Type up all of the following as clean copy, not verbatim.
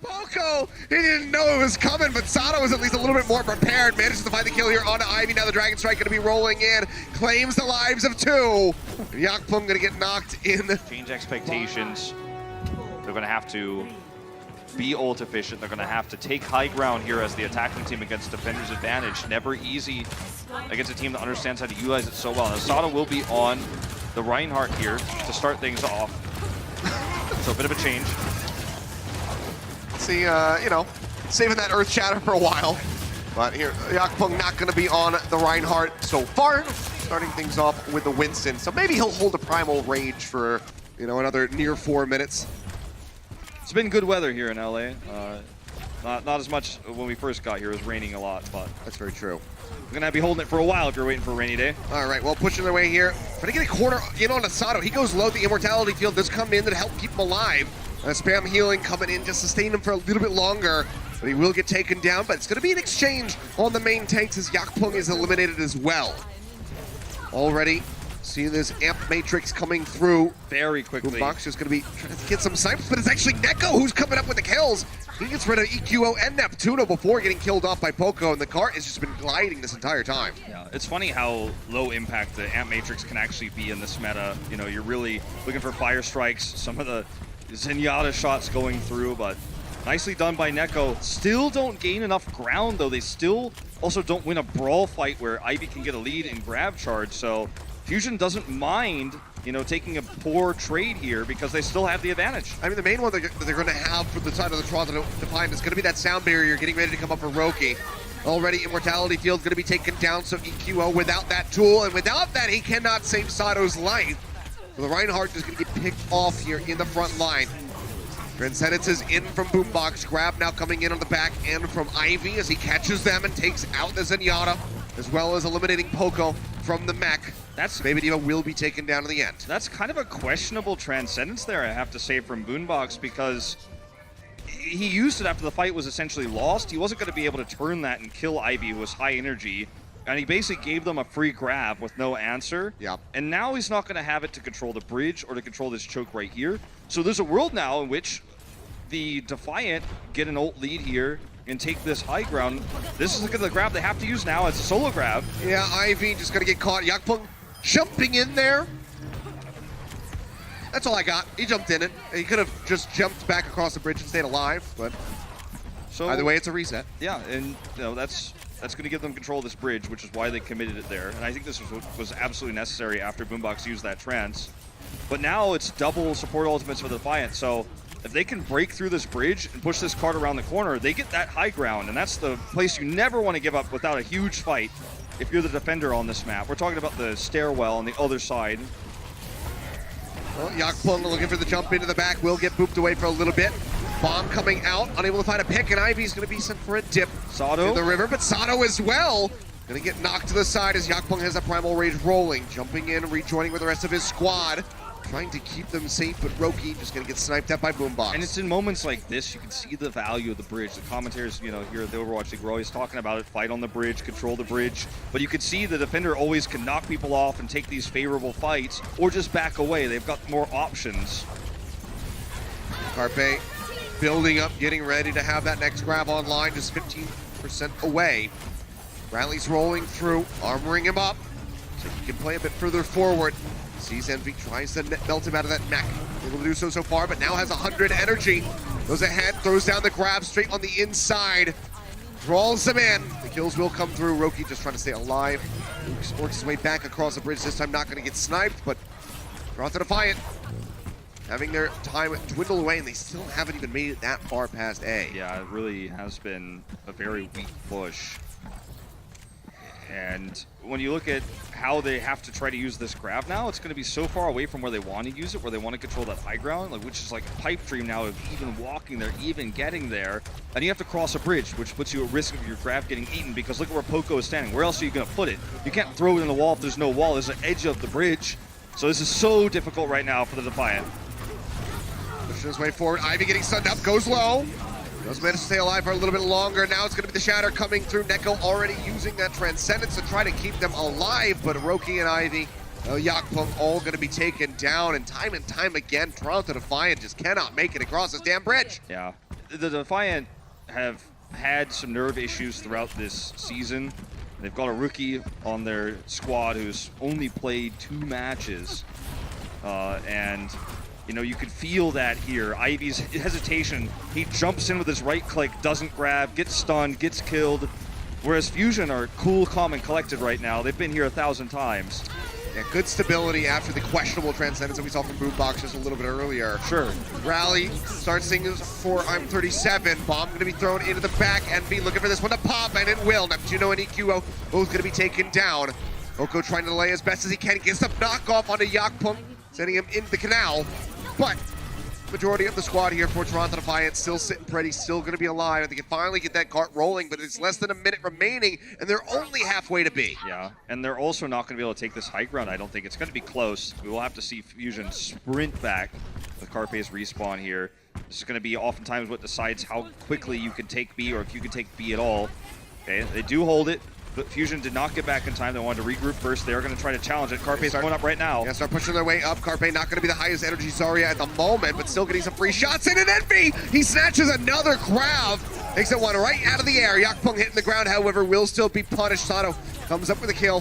Poco, he didn't know it was coming, but Sato was at least a little bit more prepared. Manages to find the kill here onto Ivy. Now the Dragon Strike going to be rolling in. Claims the lives of two. Yakpung going to get knocked in. Change expectations. They're going to have to be ult efficient. They're going to have to take high ground here as the attacking team against defender's advantage. Never easy against a team that understands how to utilize it so well. Now Sato will be on the Reinhardt here to start things off. So a bit of a change. See, you know, saving that Earth Shatter for a while. But here, Yakpung not going to be on the Reinhardt so far. Starting things off with the Winston. So maybe he'll hold a Primal Rage for, you know, another near 4 minutes. It's been good weather here in LA. Not as much when we first got here. It was raining a lot, but that's very true. We're gonna be holding it for a while if you're waiting for a rainy day. All right, well, pushing their way here. Trying to get a corner in on Sato. He goes low. The Immortality Field does come in to help keep him alive. Spam healing coming in to sustain him for a little bit longer. But he will get taken down. But it's going to be an exchange on the main tanks as Yakpung is eliminated as well. Already see this Amp Matrix coming through very quickly. Boombox is going to be trying to get some snipes, but it's actually Neko who's coming up with the kills. He gets rid of EQO and Neptuno before getting killed off by Poco, and the cart has just been gliding this entire time. Yeah, it's funny how low impact the Amp Matrix can actually be in this meta. You know, you're really looking for fire strikes, some of the Zenyatta shots going through, but nicely done by Neko. Still don't gain enough ground, though. They still also don't win a brawl fight where Ivy can get a lead and grab charge, so Fusion doesn't mind, you know, taking a poor trade here because they still have the advantage. I mean, the main one that they're going to have for the side of the Toronto Defiant is going to be that sound barrier getting ready to come up for Roki. Already, Immortality Field's going to be taken down, so EQO without that tool, and without that, he cannot save Sato's life. So the Reinhardt is going to get picked off here in the front line. Transcendence is in from Boombox. Grab now coming in on the back end from Ivy as he catches them and takes out the Zenyatta, as well as eliminating Poco from the mech. Baby D.Va will be taken down in the end. That's kind of a questionable Transcendence there, I have to say, from Boombox, because he used it after the fight was essentially lost. He wasn't going to be able to turn that and kill Ivy, who was high energy. And he basically gave them a free grab with no answer. Yeah. And now he's not going to have it to control the bridge or to control this choke right here. So there's a world now in which the Defiant get an ult lead here and take this high ground. This is the grab they have to use now as a solo grab. Yeah, Ivy just going to get caught. Yakpung jumping in there. That's all I got. He jumped in it. He could have just jumped back across the bridge and stayed alive, but so either way, it's a reset. Yeah, and you know, that's going to give them control of this bridge, which is why they committed it there. And I think this was absolutely necessary after Boombox used that trance. But now it's double support ultimates for the Defiant. So if they can break through this bridge and push this cart around the corner, they get that high ground. And that's the place you never want to give up without a huge fight if you're the defender on this map. We're talking about the stairwell on the other side. Well, Yakpung looking for the jump into the back. Will get booped away for a little bit. Bomb coming out, unable to find a pick, and Ivy's going to be sent for a dip Sato in the river, but Sato as well. Going to get knocked to the side as Yakpung has a Primal Rage rolling. Jumping in, rejoining with the rest of his squad. Trying to keep them safe, but Roki just going to get sniped at by Boombox. And it's in moments like this, you can see the value of the bridge. The commentators, you know, here at the Overwatch League, we're always talking about it, fight on the bridge, control the bridge. But you can see the defender always can knock people off and take these favorable fights, or just back away. They've got more options. Carpe building up, getting ready to have that next grab online, just 15% away. Bradley's rolling through, armoring him up, so he can play a bit further forward. Sees Envy, tries to melt him out of that mech. Able to do so far, but now has 100 energy. Goes ahead, throws down the grab straight on the inside. Draws him in. The kills will come through. Roki just trying to stay alive. Works his way back across the bridge. This time not going to get sniped, but Toronto Defiant having their time dwindle away, and they still haven't even made it that far past A. Yeah, it really has been a very weak push. And when you look at how they have to try to use this grab now, it's going to be so far away from where they want to use it, where they want to control that high ground, like, which is like a pipe dream now of even walking there, even getting there. And you have to cross a bridge, which puts you at risk of your grab getting eaten, because look at where Poco is standing. Where else are you going to put it? You can't throw it in the wall if there's no wall. There's an edge of the bridge. So this is so difficult right now for the Defiant. Pushing his way forward. Ivy getting stunned up, goes low. Does manage to stay alive for a little bit longer. Now it's going to be the Shatter coming through. Neko already using that Transcendence to try to keep them alive, but Roki and Ivy, Yakpung all going to be taken down, and time again, Toronto Defiant just cannot make it across this damn bridge. Yeah, the Defiant have had some nerve issues throughout this season. They've got a rookie on their squad who's only played 2 matches. And, you know, you could feel that here. Ivy's hesitation, he jumps in with his right click, doesn't grab, gets stunned, gets killed. Whereas Fusion are cool, calm, and collected right now. They've been here 1,000 times. Yeah, good stability after the questionable transcendence that we saw from Boombox just a little bit earlier. Sure. Rally starts singing for I'm 37. Bomb going to be thrown into the back. Envy looking for this one to pop, and it will. Neptuno and EQO both going to be taken down. Oko trying to delay as best as he can. Gets the knockoff onto Yakpung, sending him into the canal. But majority of the squad here for Toronto Defiant still sitting pretty, still going to be alive. They can finally get that cart rolling, but it's less than a minute remaining, and they're only halfway to be. Yeah, and they're also not going to be able to take this high ground. I don't think it's going to be close. We will have to see Fusion sprint back with Carpe's respawn here. This is going to be oftentimes what decides how quickly you can take B or if you can take B at all. Okay, they do hold it, but Fusion did not get back in time. They wanted to regroup first. They're going to try to challenge it. Carpe's going up right now. Yeah, start pushing their way up. Carpe not going to be the highest energy Zarya at the moment, but still getting some free shots in. And Envy, he snatches another grab. Takes it one right out of the air. Yakpung hitting the ground, however, will still be punished. Sato comes up with a kill.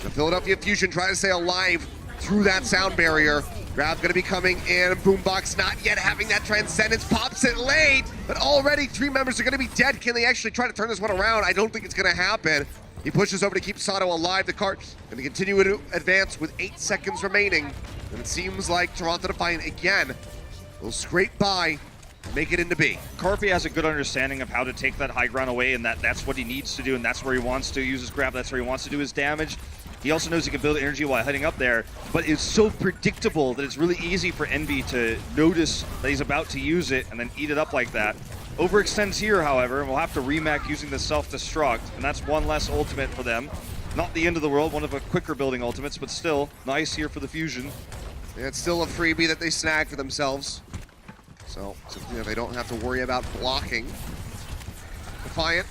The Philadelphia Fusion trying to stay alive through that sound barrier. Grab going to be coming in. Boombox not yet having that transcendence. Pops it late, but already 3 members are going to be dead. Can they actually try to turn this one around? I don't think it's going to happen. He pushes over to keep Sato alive. The cart going to continue to advance with 8 seconds remaining. And it seems like Toronto Defiant again will scrape by, make it into B. Carpe has a good understanding of how to take that high ground away, and that's what he needs to do, and that's where he wants to use his grab. That's where he wants to do his damage. He also knows he can build energy while heading up there, but it's so predictable that it's really easy for Envy to notice that he's about to use it and then eat it up like that. Overextends here, however, and we'll have to remake using the self-destruct, and that's one less ultimate for them. Not the end of the world, one of the quicker building ultimates, but still nice here for the Fusion. Yeah, it's still a freebie that they snag for themselves. So you know, they don't have to worry about blocking. Defiant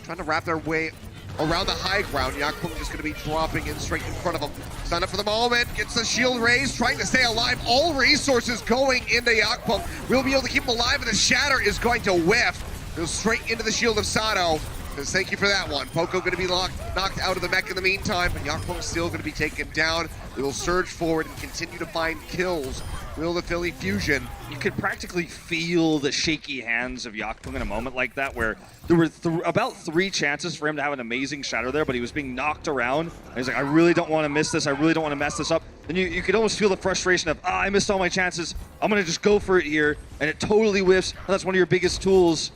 trying to wrap their way around the high ground. Yakpung just going to be dropping in straight in front of him. Stand up for the moment, gets the shield raised, trying to stay alive. All resources going into Yakpung. We'll be able to keep him alive, and the shatter is going to whiff. Goes straight into the shield of Sato. Says thank you for that one. Poco going to be knocked out of the mech in the meantime, but Yakpung's still going to be taken down. They will surge forward and continue to find kills. Will the Philly Fusion. You could practically feel the shaky hands of Yakpung in a moment like that, where there were about 3 chances for him to have an amazing shatter there, but he was being knocked around. And he's like, I really don't want to miss this. I really don't want to mess this up. And you could almost feel the frustration of, I missed all my chances. I'm going to just go for it here. And it totally whiffs. And that's one of your biggest tools.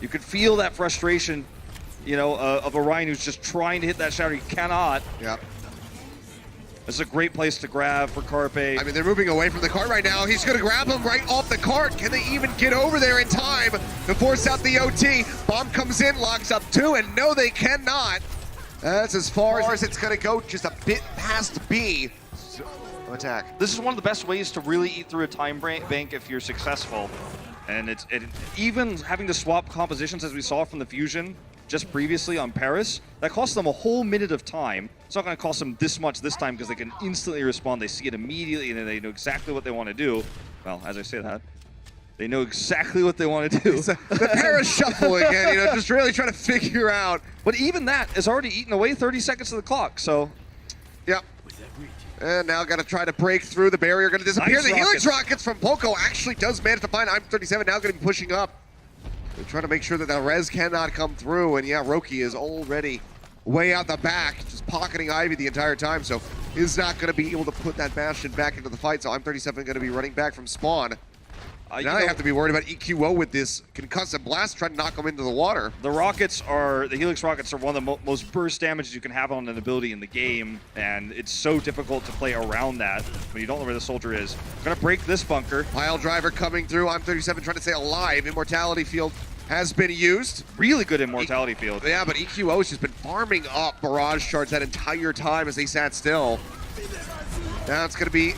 You could feel that frustration, you know, of Orion who's just trying to hit that shatter. He cannot. Yeah. This is a great place to grab for Carpe. I mean, they're moving away from the cart right now. He's going to grab him right off the cart. Can they even get over there in time to force out the OT? Bomb comes in, locks up 2, and no, they cannot. That's as far as it's going to go, just a bit past B. Attack. This is one of the best ways to really eat through a time bank if you're successful. And even having to swap compositions as we saw from the Fusion just previously on Paris, that cost them a whole minute of time. It's not going to cost them this much this time because they can instantly respond. They see it immediately and they know exactly what they want to do. Well, as I say that, they know exactly what they want to do. The Paris shuffle again, you know, just really trying to figure out. But even that has already eaten away 30 seconds of the clock, so. Yep. And now got to try to break through the barrier, going to disappear. Nice the rockets. Helix rockets from Poco actually does manage to find I'm 37, now going to be pushing up. They're trying to make sure that the res cannot come through, and yeah, Roki is already way out the back, just pocketing Ivy the entire time, so he's not going to be able to put that Bastion back into the fight, so I'm 37 going to be running back from spawn. Now they have to be worried about EQO with this concussive blast trying to knock them into the water. The Helix rockets are one of the most burst damages you can have on an ability in the game, and it's so difficult to play around that when you don't know where the soldier is. Gonna break this bunker. Pile driver coming through. I'm 37 trying to stay alive. Immortality field has been used. Really good immortality field. Yeah, but EQO has just been farming up barrage charts that entire time as they sat still. Now it's gonna be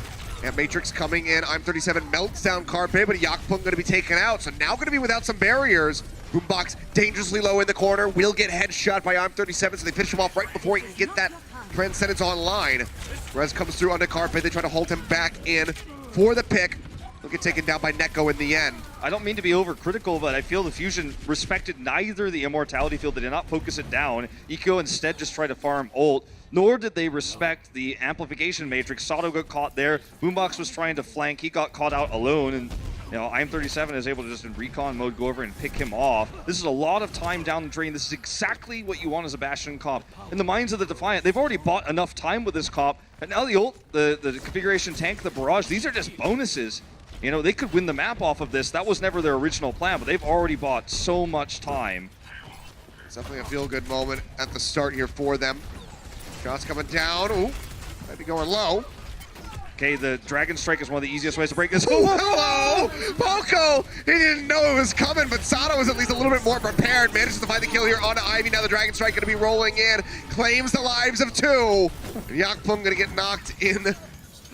Matrix coming in. I'm 37 melts down Carpe, but Yakpung going to be taken out. So now going to be without some barriers. Boombox dangerously low in the corner. Will get headshot by I'm 37, so they finish him off right before he can get that Transcendence online. Res comes through onto Carpe. They try to hold him back in for the pick. They'll get taken down by Neko in the end. I don't mean to be overcritical, but I feel the Fusion respected neither the Immortality field. They did not focus it down. EQ instead just tried to farm ult, nor did they respect the amplification matrix. Sato got caught there. Boombox was trying to flank. He got caught out alone, and IM37 is able to just in recon mode go over and pick him off. This is a lot of time down the drain. This is exactly what you want as a Bastion comp. In the minds of the Defiant, they've already bought enough time with this comp, and now the ult, the configuration tank, the barrage, these are just bonuses. They could win the map off of this. That was never their original plan, but they've already bought so much time. It's definitely a feel-good moment at the start here for them. Shots coming down. Ooh, might be going low. Okay, the Dragon Strike is one of the easiest ways to break this. Oh, hello! Poco! He didn't know it was coming, but Sato was at least a little bit more prepared. Manages to find the kill here onto Ivy. Now the Dragon Strike going to be rolling in. Claims the lives of two. And Yakplum going to get knocked in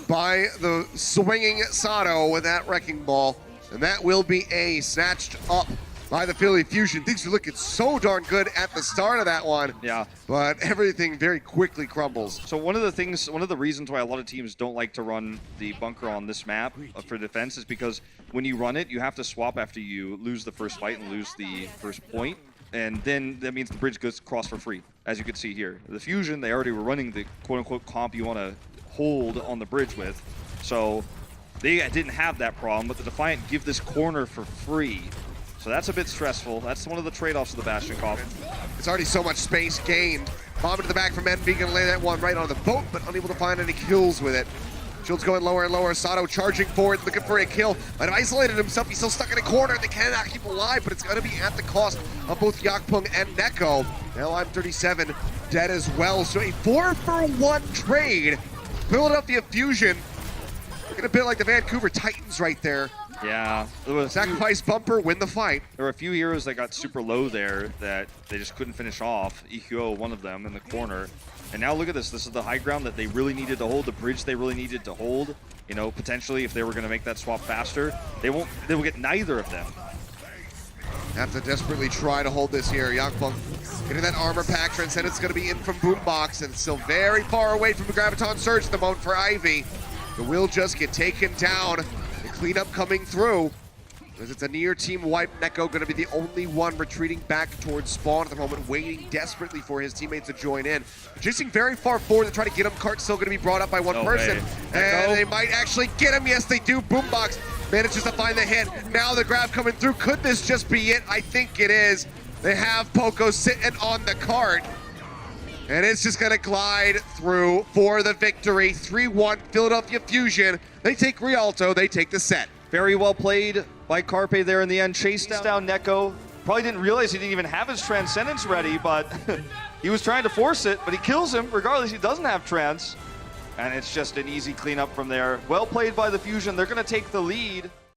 by the swinging Sato with that Wrecking Ball. And that will be A, snatched up by the Philly Fusion. Things are looking so darn good at the start of that one. Yeah. But everything very quickly crumbles. So one of the reasons why a lot of teams don't like to run the bunker on this map for defense is because when you run it, you have to swap after you lose the first fight and lose the first point. And then that means the bridge goes across for free, as you can see here. The Fusion, they already were running the quote-unquote comp you want to hold on the bridge with. So they didn't have that problem, but the Defiant give this corner for free. So that's a bit stressful. That's one of the trade-offs of the Bastion comp. It's already so much space gained. Bomb into the back from Envy, gonna lay that one right on the boat, but unable to find any kills with it. Shield's going lower and lower. Sato charging forward, looking for a kill. Might have isolated himself. He's still stuck in a corner. They cannot keep him alive, but it's gonna be at the cost of both Yakpung and Neko. Now I'm 37 dead as well. So a 4-for-1 trade. Philadelphia Fusion looking a bit like the Vancouver Titans right there. Yeah. Sacrifice bumper, win the fight. There were a few heroes that got super low there that they just couldn't finish off. EQO, one of them, in the corner. And now look at this. This is the high ground that they really needed to hold, the bridge they really needed to hold. Potentially, if they were going to make that swap faster, they will get neither of them. Have to desperately try to hold this here. Yakpung getting that armor pack. Transcendence going to be in from Boombox, and still very far away from the Graviton Surge at the moment for Ivy. The will just get taken down. The cleanup coming through. As it's a near team wipe, Neko going to be the only one retreating back towards spawn at the moment, waiting desperately for his teammates to join in. Chasing very far forward to try to get him. Cart's still going to be brought up by one person. And they might actually get him. Yes, they do. Boombox manages to find the hit. Now the grab coming through. Could this just be it? I think it is. They have Poco sitting on the cart. And it's just going to glide through for the victory. 3-1 Philadelphia Fusion. They take Rialto. They take the set. Very well played by Carpe there in the end. Chased down Neko. Probably didn't realize he didn't even have his Transcendence ready, but he was trying to force it, but he kills him. Regardless, he doesn't have Trans. And it's just an easy cleanup from there. Well played by the Fusion. They're going to take the lead.